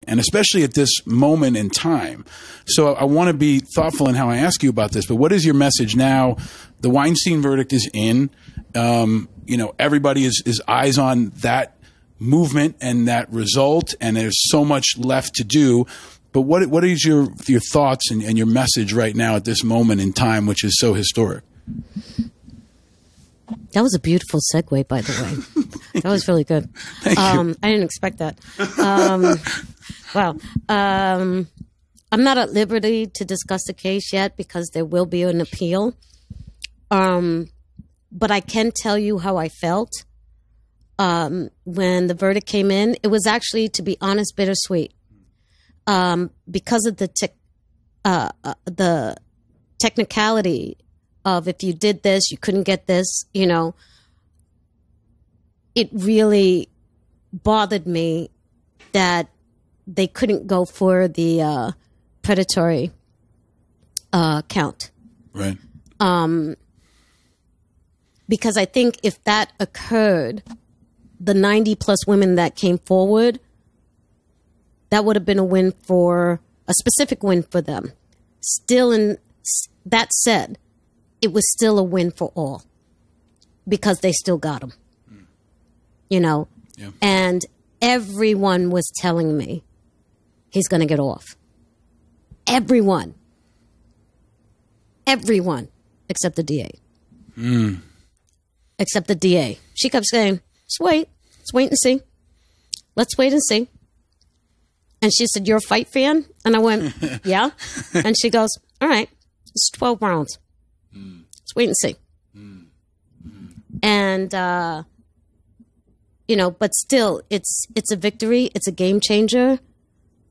and especially at this moment in time. So I want to be thoughtful in how I ask you about this, but what is your message now? The Weinstein verdict is in. Everybody is eyes on that movement and that result, and there's so much left to do. But what is your thoughts and your message right now at this moment in time, which is so historic? That was a beautiful segue, by the way. That was really good. Thank you. I didn't expect that. Wow. I'm not at liberty to discuss the case yet because there will be an appeal. But I can tell you how I felt when the verdict came in. It was actually, to be honest, bittersweet because of the technicality of if you did this, you couldn't get this. It really bothered me that they couldn't go for the predatory count. Right. Because I think if that occurred, the 90 plus women that came forward, that would have been a specific win for them. That said, it was still a win for all because they still got him, Yeah. And everyone was telling me he's going to get off. Everyone, except the DA. Except the DA. She kept saying, let's wait and see. Let's wait and see. And she said, you're a fight fan? And I went, yeah. And she goes, all right, it's 12 rounds. Let's wait and see. And, but still, it's a victory. It's a game changer.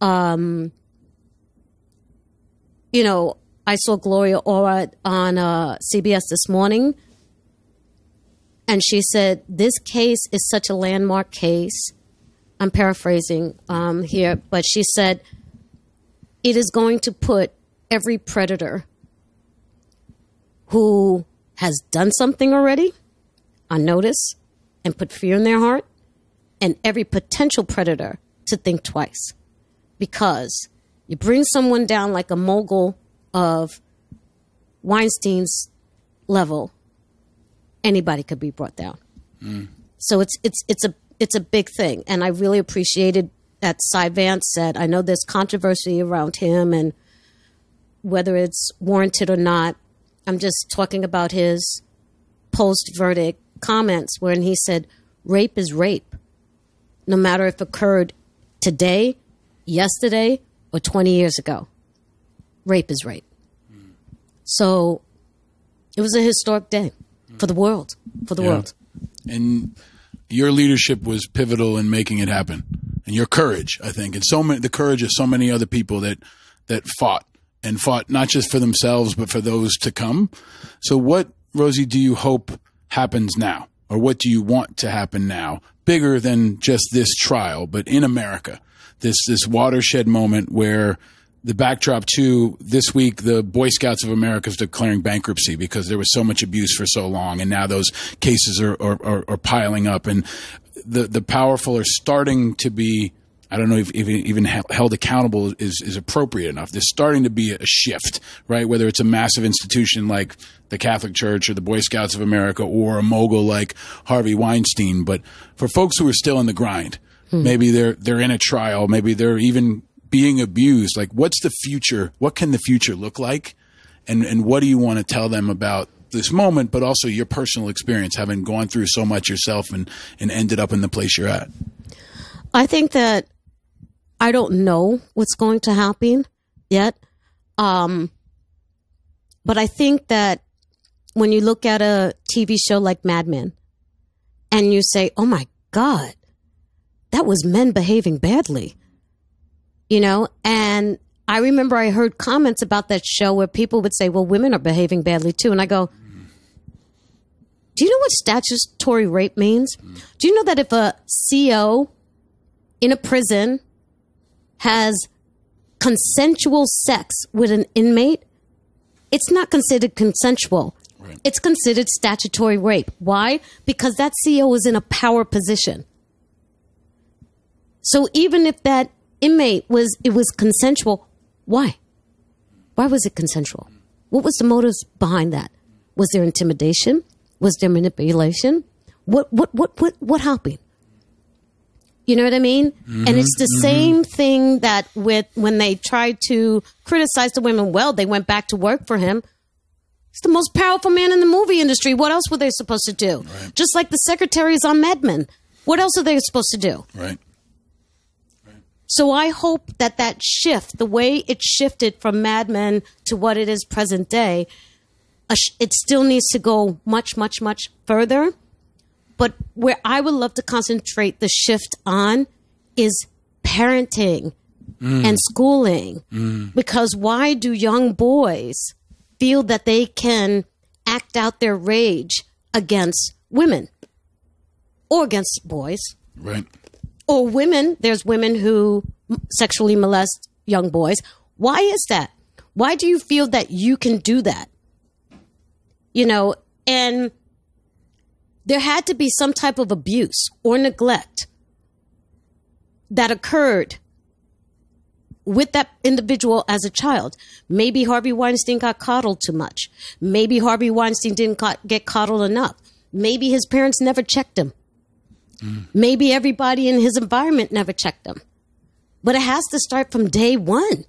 I saw Gloria Ora on CBS this morning. And she said, this case is such a landmark case. I'm paraphrasing here, but she said, it is going to put every predator who has done something already on notice and put fear in their heart, and every potential predator to think twice. Because you bring someone down like a mogul of Weinstein's level, anybody could be brought down. So it's a big thing. And I really appreciated that Cy Vance said, I know there's controversy around him and whether it's warranted or not. I'm just talking about his post-verdict comments when he said, rape is rape. No matter if it occurred today, yesterday, or 20 years ago. Rape is rape. So it was a historic day. For the world. And your leadership was pivotal in making it happen. And your courage, I think, and the courage of so many other people that fought not just for themselves, but for those to come. So what, Rosie, do you hope happens now? Or what do you want to happen now? Bigger than just this trial, but in America, this watershed moment where the backdrop to this week, the Boy Scouts of America is declaring bankruptcy because there was so much abuse for so long. And now those cases are piling up, and the powerful are starting to be, I don't know if even held accountable is appropriate enough. There's starting to be a shift, right? Whether it's a massive institution like the Catholic Church or the Boy Scouts of America or a mogul like Harvey Weinstein. But for folks who are still in the grind, maybe they're in a trial, maybe they're even being abused, like what's the future? What can the future look like? And what do you want to tell them about this moment, but also your personal experience, having gone through so much yourself and ended up in the place you're at? I think that I don't know what's going to happen yet. But I think that when you look at a TV show like Mad Men and you say, oh my God, that was men behaving badly. And I remember I heard comments about that show where people would say, well, women are behaving badly too. And I go, do you know what statutory rape means? Do you know that if a CO in a prison has consensual sex with an inmate, it's not considered consensual. Right. It's considered statutory rape. Why? Because that CO is in a power position. So even if that inmate was consensual. Why? Why was it consensual? What was the motives behind that? Was there intimidation? Was there manipulation? What happened? You know what I mean? Mm-hmm, and it's the same thing that when they tried to criticize the women, well, they went back to work for him. He's the most powerful man in the movie industry. What else were they supposed to do? Right. Just like the secretaries on Mad Men. What else are they supposed to do? Right. So I hope that shift, the way it shifted from Mad Men to what it is present day, it still needs to go much, much, much further. But where I would love to concentrate the shift on is parenting and schooling. Because why do young boys feel that they can act out their rage against women or against boys? Right. Or women. There's women who sexually molest young boys. Why is that? Why do you feel that you can do that? You know, and there had to be some type of abuse or neglect that occurred with that individual as a child. Maybe Harvey Weinstein got coddled too much. Maybe Harvey Weinstein didn't get coddled enough. Maybe his parents never checked him. Maybe everybody in his environment never checked him. But it has to start from day one.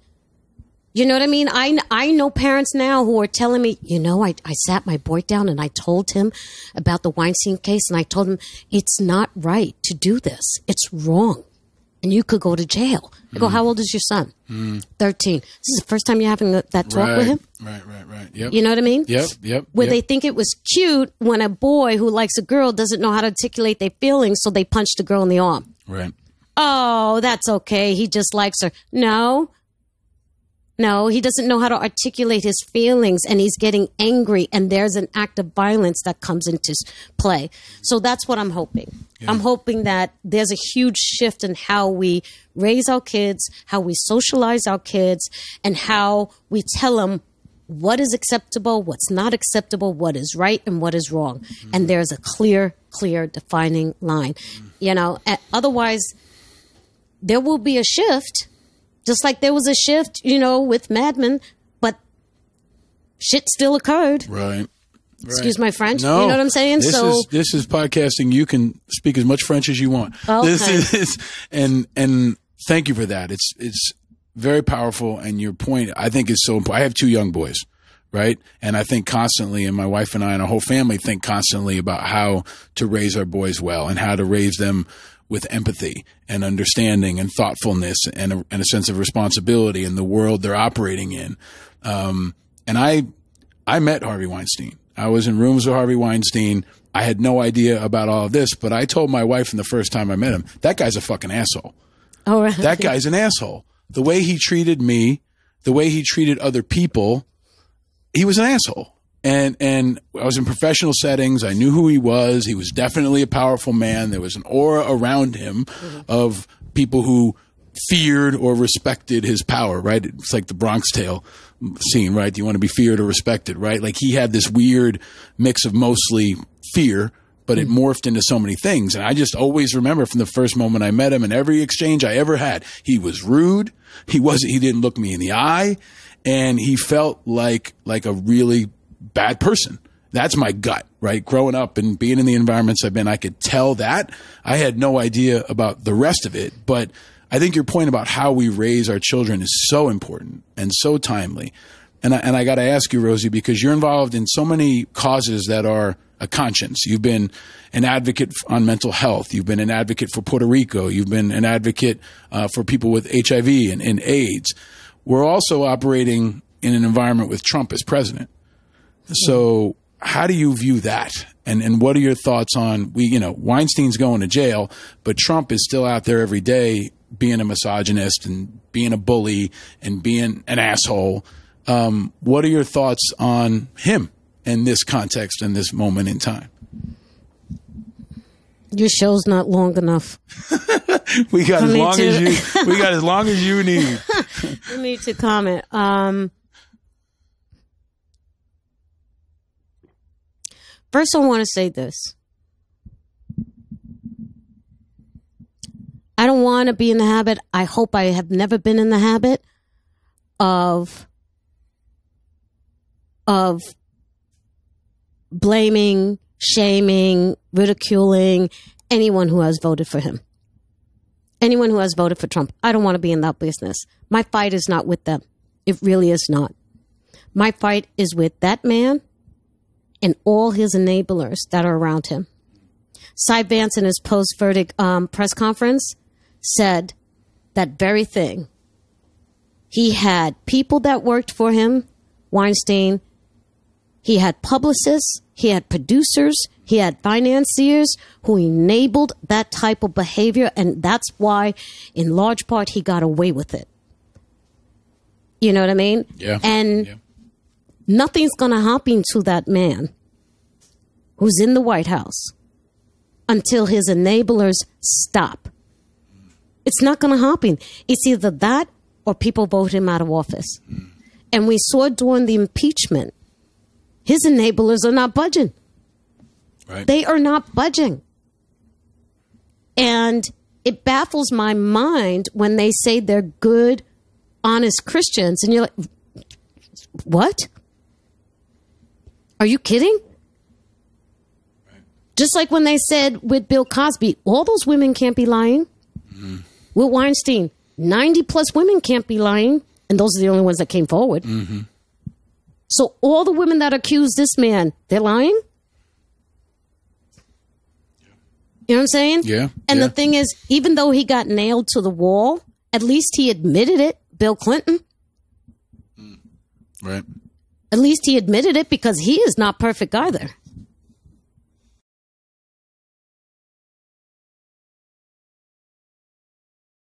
You know what I mean? I know parents now who are telling me, you know, I sat my boy down and I told him about the Weinstein case, and I told him it's not right to do this. It's wrong. And you could go to jail. I go, how old is your son? 13. This is the first time you're having that talk with him? Right. Yep. You know what I mean? Yep. Where they think it was cute when a boy who likes a girl doesn't know how to articulate their feelings, so they punch the girl in the arm. Right. Oh, that's okay. He just likes her. No, he doesn't know how to articulate his feelings, and he's getting angry, and there's an act of violence that comes into play. So that's what I'm hoping. Yeah. I'm hoping that there's a huge shift in how we raise our kids, how we socialize our kids, and how we tell them what is acceptable, what's not acceptable, what is right and what is wrong. Mm-hmm. And there's a clear defining line. You know, otherwise there will be a shift. Just like there was a shift, you know, with Mad Men, but shit still occurred. Right. Excuse my French. No, you know what I'm saying? This is podcasting. You can speak as much French as you want. Okay. This is and thank you for that. It's very powerful, and your point I think is so important. I have 2 young boys, right? And I think constantly, and my wife and I and our whole family think constantly about how to raise our boys well and how to raise them with empathy and understanding and thoughtfulness and a sense of responsibility in the world they're operating in. And I met Harvey Weinstein. I was in rooms with Harvey Weinstein. I had no idea about all of this, but I told my wife the first time I met him, that guy's a fucking asshole. Oh, right. That guy's an asshole. The way he treated me, the way he treated other people, he was an asshole. And I was in professional settings. I knew who he was. He was definitely a powerful man. There was an aura around him of people who feared or respected his power, right? It's like the Bronx Tale scene, right? Do you want to be feared or respected, right? Like he had this weird mix of mostly fear, but it morphed into so many things. And I just always remember from the first moment I met him and every exchange I ever had, he was rude. He didn't look me in the eye, and he felt like a really bad person. That's my gut, right? Growing up and being in the environments I've been, I could tell that. I had no idea about the rest of it, but I think your point about how we raise our children is so important and so timely. And I got to ask you, Rosie, because you're involved in so many causes that are a conscience. You've been an advocate on mental health. You've been an advocate for Puerto Rico. You've been an advocate for people with HIV and AIDS. We're also operating in an environment with Trump as president. So how do you view that? And what are your thoughts on, Weinstein's going to jail, but Trump is still out there every day being a misogynist and being a bully and being an asshole. What are your thoughts on him in this context and this moment in time? Your show's not long enough. We got as long as you need. For me to comment. First, I want to say this. I don't want to be in the habit. I hope I have never been in the habit of blaming, shaming, ridiculing anyone who has voted for him. Anyone who has voted for Trump. I don't want to be in that business. My fight is not with them. It really is not. My fight is with that man and all his enablers that are around him. Cy Vance in his post-verdict press conference said that very thing. He had people that worked for him, Weinstein. He had publicists. He had producers. He had financiers who enabled that type of behavior. And that's why, in large part, he got away with it. You know what I mean? Yeah. And nothing's going to happen to that man who's in the White House until his enablers stop. It's not going to happen. It's either that or people vote him out of office. And we saw during the impeachment, his enablers are not budging. Right. They are not budging. And it baffles my mind when they say they're good, honest Christians. And you're like, what? Are you kidding? Right. Just like when they said with Bill Cosby, all those women can't be lying. Mm-hmm. With Weinstein, 90 plus women can't be lying. And those are the only ones that came forward. Mm-hmm. So all the women that accuse this man, they're lying? You know what I'm saying? Yeah. And the thing is, even though he got nailed to the wall, at least he admitted it, Bill Clinton. Right. At least he admitted it because he is not perfect either.